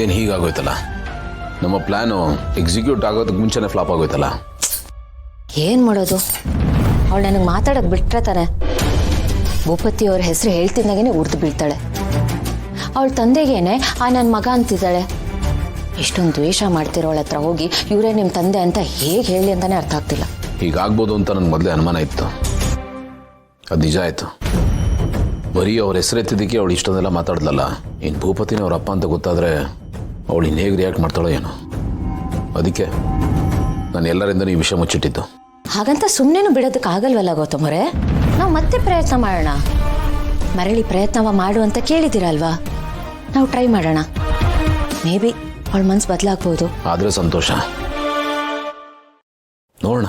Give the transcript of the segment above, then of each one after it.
ಇದೇನು ಹೀಗಾಗೋಯ್ತಲ್ಲ, ನಮ್ಮ plan execute ಆಗೋದಕ್ಕೆ ಮುಂಚೆನೇ ಫ್ಲಾಪ್ ಆಗೋಯ್ತಲ್ಲ. ಏನು ಮಾಡೋದು? ಅವಳು ನನಗೆ ಮಾತಾಡೋಕೆ ಬಿಟ್ರೆ ತಾನೆ ಭೂಪತಿ ಅವ್ರ ಹೆಸರು ಹೇಳ್ತಿದ್ದಾಗೇನೆ ಉರ್ದು ಬೀಳ್ತಾಳೆ. ಅವಳ ತಂದೆಗೇನೆ ನನ್ನ ಮಗ ಅಂತಿದ್ದಾಳೆ. ಇಷ್ಟೊಂದು ದ್ವೇಷ ಮಾಡ್ತಿರೋಳ ಹತ್ರ ಹೋಗಿ ಇವರೇ ನಿಮ್ಮ ತಂದೆ ಅಂತ ಹೇಗೆ ಹೇಳಿ ಅಂತಾನೆ ಅರ್ಥ ಆಗ್ತಿಲ್ಲ. ಹೀಗಾಗ್ಬೋದು ಅಂತ ನನಗೆ ಮೊದಲೇ ಅನುಮಾನ ಇತ್ತು, ಅದು ನಿಜ ಆಯಿತು. ಬರೀ ಅವ್ರ ಹೆಸರೆತ್ತಿದ್ದಕ್ಕೆ ಅವಳು ಇಷ್ಟೊಂದೆಲ್ಲ ಮಾತಾಡ್ಲಲ್ಲ. ಇನ್ನು ಭೂಪತಿನ ಅವ್ರ ಅಪ್ಪ ಅಂತ ಗೊತ್ತಾದರೆ ಅವಳು ಇನ್ನು ಹೇಗೆ ರಿಯಾಕ್ಟ್ ಮಾಡ್ತಾಳೋ ಏನೋ. ಅದಕ್ಕೆ ನಾನು ಎಲ್ಲರಿಂದನೂ ಈ ವಿಷಯ ಮುಚ್ಚಿಟ್ಟಿದ್ದು. ಹಾಗಂತ ಸುಮ್ಮನೆ ಬಿಡೋದಕ್ಕೆ ಆಗಲ್ವಲ್ಲ ಗೌತಮರೇ, ನಾವು ಮತ್ತೆ ಪ್ರಯತ್ನ ಮಾಡೋಣ. ಮರಳಿ ಪ್ರಯತ್ನ ಮಾಡು ಅಂತ ಕೇಳಿದ್ದೀರಲ್ವಾ, ನಾವು ಟ್ರೈ ಮಾಡೋಣ. ಮೇ ಬಿ ಅವಳ ಮನ್ಸು ಬದಲಾಗ್ಬೋದು. ಆದರೆ ಸಂತೋಷ, ನೋಡೋಣ.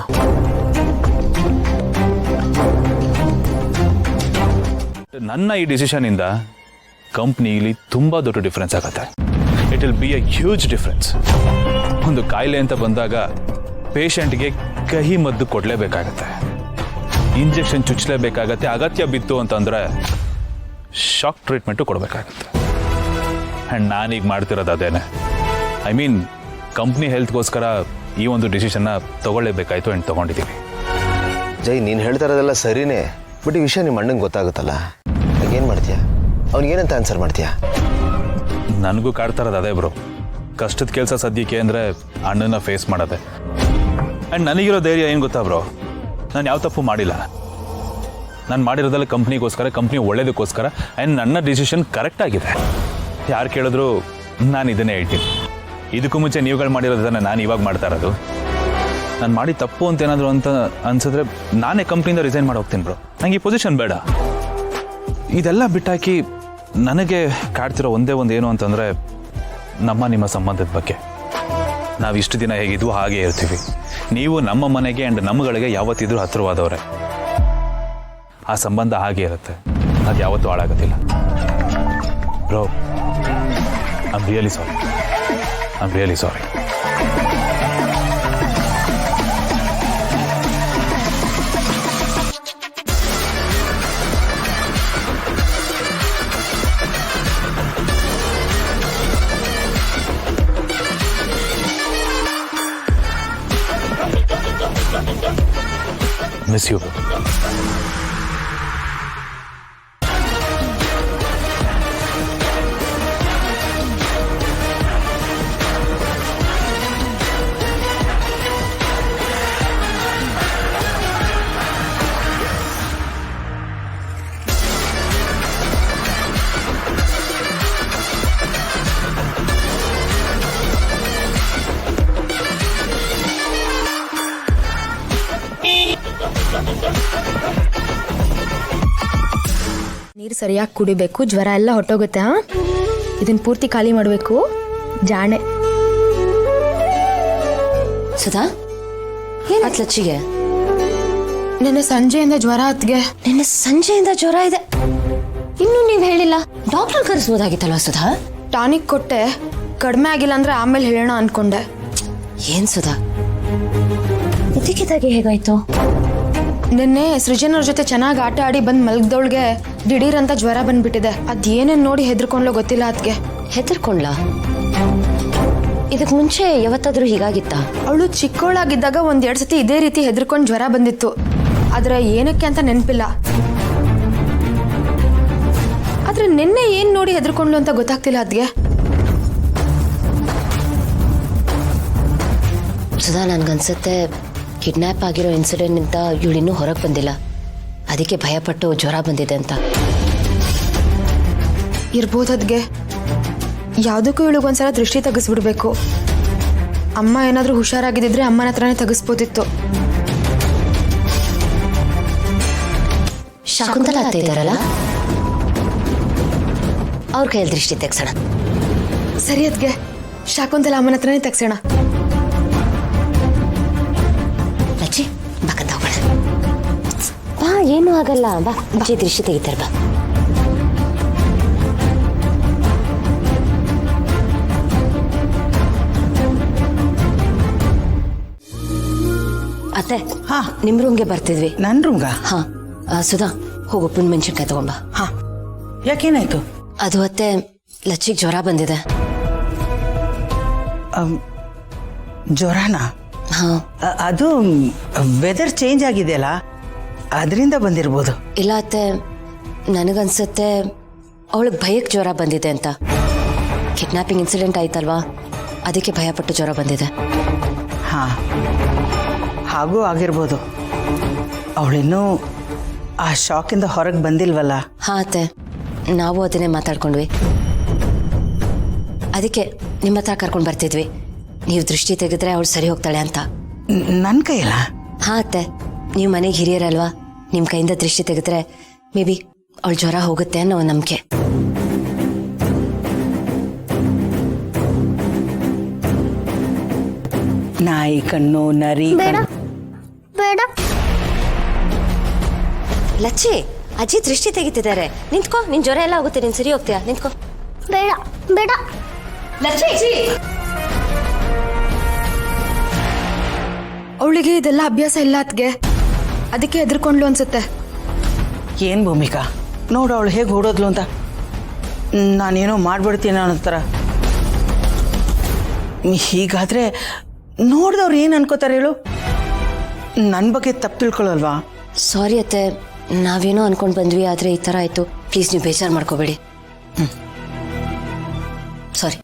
ನನ್ನ ಈ ಡಿಸಿಷನಿಂದ ಕಂಪ್ನಿಲಿ ತುಂಬ ದೊಡ್ಡ ಡಿಫ್ರೆನ್ಸ್ ಆಗುತ್ತೆ. It will be A huge difference. ಒಂದು ಕಾಯಿಲೆ ಅಂತ ಬಂದಾಗ ಪೇಷಂಟ್ಗೆ ಕಹಿ ಮದ್ದು ಕೊಡಲೇಬೇಕಾಗತ್ತೆ, ಇಂಜೆಕ್ಷನ್ ಚುಚ್ಚಲೇಬೇಕಾಗತ್ತೆ, ಅಗತ್ಯ ಬಿತ್ತು ಅಂತಂದರೆ ಶಾಕ್ ಟ್ರೀಟ್ಮೆಂಟು ಕೊಡಬೇಕಾಗತ್ತೆ. ಆ್ಯಂಡ್ ನಾನೀಗ ಮಾಡ್ತಿರೋದು ಅದೇನೆ. ಐ ಮೀನ್ ಕಂಪ್ನಿ ಹೆಲ್ತ್ಗೋಸ್ಕರ ಈ ಒಂದು ಡಿಸಿಷನ್ನ ತೊಗೊಳ್ಳೇಬೇಕಾಯ್ತು ಆ್ಯಂಡ್ ತೊಗೊಂಡಿದ್ದೀವಿ. ಜೈ, ನೀನು ಹೇಳ್ತಾ ಇರೋದೆಲ್ಲ ಸರಿನೇ, ಬಟ್ ಈ ವಿಷಯ ನಿಮ್ಮ ಅಣ್ಣಂಗೆ ಗೊತ್ತಾಗುತ್ತಲ್ಲ, ಏನು ಮಾಡ್ತೀಯಾ? ಅವ್ನಿಗೇನಂತ ಆನ್ಸರ್ ಮಾಡ್ತೀಯಾ? ನನಗೂ ಕಾಡ್ತಾ ಇರೋದು ಅದೇ ಬ್ರೋ. ಕಷ್ಟದ ಕೆಲಸ ಸದ್ಯಕ್ಕೆ ಅಂದರೆ ಅಣ್ಣನ ಫೇಸ್ ಮಾಡೋದೆ. ಆ್ಯಂಡ್ ನನಗಿರೋ ಧೈರ್ಯ ಏನು ಗೊತ್ತಾ ಬ್ರೋ, ನಾನು ಯಾವ ತಪ್ಪು ಮಾಡಿಲ್ಲ. ನಾನು ಮಾಡಿರೋದಲ್ಲ ಕಂಪ್ನಿಗೋಸ್ಕರ, ಕಂಪ್ನಿ ಒಳ್ಳೇದಕ್ಕೋಸ್ಕರ. ಆ್ಯಂಡ್ ನನ್ನ ಡಿಸಿಷನ್ ಕರೆಕ್ಟಾಗಿದೆ. ಯಾರು ಕೇಳಿದ್ರು ನಾನು ಇದನ್ನೇ ಹೇಳ್ತೀನಿ. ಇದಕ್ಕೂ ಮುಂಚೆ ನೀವುಗಳು ಮಾಡಿರೋದನ್ನು ನಾನು ಇವಾಗ ಮಾಡ್ತಾ ಇರೋದು. ನಾನು ಮಾಡಿ ತಪ್ಪು ಅಂತ ಏನಾದರೂ ಅಂತ ಅನ್ಸಿದ್ರೆ ನಾನೇ ಕಂಪ್ನಿಯಿಂದ ರಿಸೈನ್ ಮಾಡಿ ಹೋಗ್ತೀನಿ ಬ್ರೋ. ನನಗೆ ಈ ಪೊಸಿಷನ್ ಬೇಡ. ಇದೆಲ್ಲ ಬಿಟ್ಟಾಕಿ ನನಗೆ ಕಾಡ್ತಿರೋ ಒಂದೇ ಒಂದು ಏನು ಅಂತಂದರೆ ನಿಮ್ಮ ಸಂಬಂಧದ ಬಗ್ಗೆ. ನಾವು ಇಷ್ಟು ದಿನ ಹೇಗಿದ್ವು ಹಾಗೇ ಇರ್ತೀವಿ. ನೀವು ನಮ್ಮ ಮನೆಗೆ ಆ್ಯಂಡ್ ನಮ್ಮಗಳಿಗೆ ಯಾವತ್ತಿದ್ರೂ ಹತ್ತಿರವಾದವ್ರೆ. ಆ ಸಂಬಂಧ ಹಾಗೆ ಇರುತ್ತೆ, ಅದು ಯಾವತ್ತೂ ಹಾಳಾಗೋದಿಲ್ಲ bro. I am really sorry. I am really sorry. Miss you. ನೀರು ಸರಿಯಾಗಿ ಕುಡಿಬೇಕು, ಜ್ವರ ಎಲ್ಲ ಹೊಟ್ಟೋಗುತ್ತೆ. ಇದನ್ನ ಪೂರ್ತಿ ಖಾಲಿ ಮಾಡಬೇಕು. ಜಾಣೆ. ಸುಧಾ, ಏನಾಯ್ತು ಲಚ್ಚಿಗೆ? ನಿನ್ನೆ ಸಂಜೆಯಿಂದ ಜ್ವರ ಹತ್ಗೆ. ನಿನ್ನೆ ಸಂಜೆಯಿಂದ ಜ್ವರ ಇದೆ, ಇನ್ನೂ ನೀವು ಹೇಳಿಲ್ಲ. ಡಾಕ್ಟರ್ ಕರೆಸ್ಬೋದಾಗಿತ್ತಲ್ವ ಸುಧಾ? ಟಾನಿಕ್ ಕೊಟ್ಟೆ, ಕಡಿಮೆ ಆಗಿಲ್ಲ ಅಂದ್ರೆ ಆಮೇಲೆ ಹೇಳೋಣ ಅನ್ಕೊಂಡೆ. ಏನ್ ಸುಧಾ, ಇದಕ್ಕಿದ್ದಾಗೆ ಹೇಗಾಯ್ತು? ನಿನ್ನೆ ಸೃಜನ್ ಅವ್ರ ಜೊತೆ ಚೆನ್ನಾಗಿ ಆಟ ಆಡಿ ಬಂದು ಮಲಗ್ದವಳಿಗೆ ದಿಢೀರ್ ಅಂತ ಜ್ವರ ಬಂದ್ಬಿಟ್ಟಿದೆ. ಅದೇನೇನು ನೋಡಿ ಹೆದರ್ಕೊಂಡ್ಲೋ ಗೊತ್ತಿಲ್ಲ. ಅದಕ್ಕೆ ಹೆದರ್ಕೊಂಡ್ಲಾ? ಇದಕ್ ಮುಂಚೆ ಯಾವತ್ತಾದ್ರೂ ಹೀಗಾಗಿತ್ತ? ಅವಳು ಚಿಕ್ಕವಳಾಗಿದ್ದಾಗ 1-2 ಸತಿ ಇದೇ ರೀತಿ ಹೆದರ್ಕೊಂಡು ಜ್ವರ ಬಂದಿತ್ತು. ಆದ್ರೆ ಏನಕ್ಕೆ ಅಂತ ನೆನಪಿಲ್ಲ. ಆದ್ರೆ ನಿನ್ನೆ ಏನ್ ನೋಡಿ ಹೆದರ್ಕೊಂಡ್ಲು ಅಂತ ಗೊತ್ತಾಗ್ತಿಲ್ಲ. ಅದ್ಗೆ ಸುಧಾ, ನನ್ಗನ್ಸುತ್ತೆ ಕಿಡ್ನಾಪ್ ಆಗಿರೋ ಇನ್ಸಿಡೆಂಟ್ನಿಂದ ಇವಳಿನ್ನೂ ಹೊರಗೆ ಬಂದಿಲ್ಲ, ಅದಕ್ಕೆ ಭಯಪಟ್ಟು ಜ್ವರ ಬಂದಿದೆ ಅಂತ ಇರ್ಬೋದು. ಅದ್ಗೆ ಯಾವುದಕ್ಕೂ ಇವಳಿಗೊಂದ್ಸಲ ದೃಷ್ಟಿ ತೆಗೆಸ್ಬಿಡ್ಬೇಕು. ಅಮ್ಮ ಏನಾದರೂ ಹುಷಾರಾಗಿದ್ದಿದ್ರೆ ಅಮ್ಮನ ಹತ್ರನೇ ತೆಗೆಸ್ಬೋದಿತ್ತು. ಶಕುಂತಲಾ ಅತ್ತೆ ಇದ್ದಾರಲ್ಲ, ಅವ್ರ ಕೈಯಲ್ಲಿ ದೃಷ್ಟಿ ತೆಗ್ಸೋಣ. ಸರಿ ಅದ್ಗೆ, ಶಕುಂತಲಾ ಅಮ್ಮನ ಹತ್ರನೇ ತೆಗ್ಸೋಣ. ಲಚ್ಚಿ ಬಕ್ಕಂತ ಹೋಗೋಣ ಬಾ. ಏನೂ ಆಗಲ್ಲ ಬಾ, ಬಚ್ಚಿ ದೃಷ್ಟಿ ತೆಗಿತಾರೆ ಬಾ. ಅತ್ತೆ, ನಿಮ್ ರೂಮ್ಗೆ ಬರ್ತಿದ್ವಿ. ನನ್ನ ರೂಮ್ಗ? ಹಾ. ಸುಧಾ, ಹೋಗು ಉಪ್ಪಿನ ಮೆಣಸಿನ್ಕಾಯಿ ತಗೊಂಬ. ಹಾ, ಯಾಕೇನಾಯ್ತು? ಅದು ಅತ್ತೆ, ಲಚ್ಚಿಗೆ ಜ್ವರ ಬಂದಿದೆ. ಜ್ವರನಾ? ಹಾಂ. ಅದು ವೆದರ್ ಚೇಂಜ್ ಆಗಿದೆಯಲ್ಲ, ಅದರಿಂದ ಬಂದಿರ್ಬೋದು. ಇಲ್ಲ ಅತ್ತೆ, ನನಗನ್ಸುತ್ತೆ ಅವಳಿಗೆ ಭಯಕ್ಕೆ ಜ್ವರ ಬಂದಿದೆ ಅಂತ. ಕಿಡ್ನಾಪಿಂಗ್ ಇನ್ಸಿಡೆಂಟ್ ಆಯ್ತಲ್ವಾ, ಅದಕ್ಕೆ ಭಯಪಟ್ಟು ಜ್ವರ ಬಂದಿದೆ. ಹಾಂ, ಹಾಗೂ ಆಗಿರ್ಬೋದು. ಅವಳಿನ್ನೂ ಆ ಶಾಕಿಂದ ಹೊರಗೆ ಬಂದಿಲ್ವಲ್ಲ. ಹಾಂ ಅತ್ತೆ, ನಾವು ಅದನ್ನೇ ಮಾತಾಡ್ಕೊಂಡ್ವಿ. ಅದಕ್ಕೆ ನಿಮ್ಮ ಹತ್ರ ಕರ್ಕೊಂಡು ಬರ್ತಿದ್ವಿ. ನೀವು ದೃಷ್ಟಿ ತೆಗೆದ್ರೆ ಅವಳು ಸರಿ ಹೋಗ್ತಾಳೆ ಅಂತ. ನನ್ನ ಕೈಯಲ್ಲ? ಹಾಂ ಅತ್ತೆ, ನೀವು ಮನೆಗೆ ಹಿರಿಯರಲ್ವಾ, ನಿಮ್ಮ ಕೈಯಿಂದ ದೃಷ್ಟಿ ತೆಗೆದ್ರೆ ಮೇ ಬಿ ಅವಳು ಜ್ವರ ಹೋಗುತ್ತೆ ಅನ್ನೋ ಒಂದು ನಂಬಿಕೆ. ನಾಯಿ ಕಣ್ಣು, ನರಿ ಬೇಡ ಬೇಡ. ಲಚ್ಚಿ, ಅಜ್ಜಿ ದೃಷ್ಟಿ ತೆಗಿತಿದ್ದಾರೆ. ನಿಂತ್ಕೋ, ನಿನ್ ಜ್ವರ ಎಲ್ಲ ಹೋಗುತ್ತೆ, ನೀನ್ ಸರಿ ಹೋಗ್ತೀಯಾ? ನಿಂತ್ಕೋ. ಬೇಡ ಬೇಡ. ಲಚ್ಚಿ, ಅವಳಿಗೆ ಇದೆಲ್ಲ ಅಭ್ಯಾಸ ಇಲ್ಲ ಅತ್ಗೆ, ಅದಕ್ಕೆ ಹೆದರ್ಕೊಂಡ್ಲು ಅನ್ಸುತ್ತೆ. ಏನು ಭೂಮಿಕಾ, ನೋಡು ಅವಳು ಹೇಗೆ ಓಡೋದ್ಲು ಅಂತ. ನಾನೇನೋ ಮಾಡ್ಬಿಡ್ತೀನಿ ಅನ್ನೋ ಥರ. ಹೀಗಾದರೆ ನೋಡಿದವ್ರು ಏನು ಅನ್ಕೋತಾರೆ ಹೇಳು? ನನ್ನ ಬಗ್ಗೆ ತಪ್ಪು ತಿಳ್ಕೊಳ್ಳಲ್ವಾ? ಸಾರಿ ಅತ್ತೆ, ನಾವೇನೋ ಅನ್ಕೊಂಡು ಬಂದ್ವಿ, ಆದರೆ ಈ ಥರ ಆಯಿತು. ಪ್ಲೀಸ್ ನೀವು ಬೇಜಾರು ಮಾಡ್ಕೋಬೇಡಿ. ಸಾರಿ.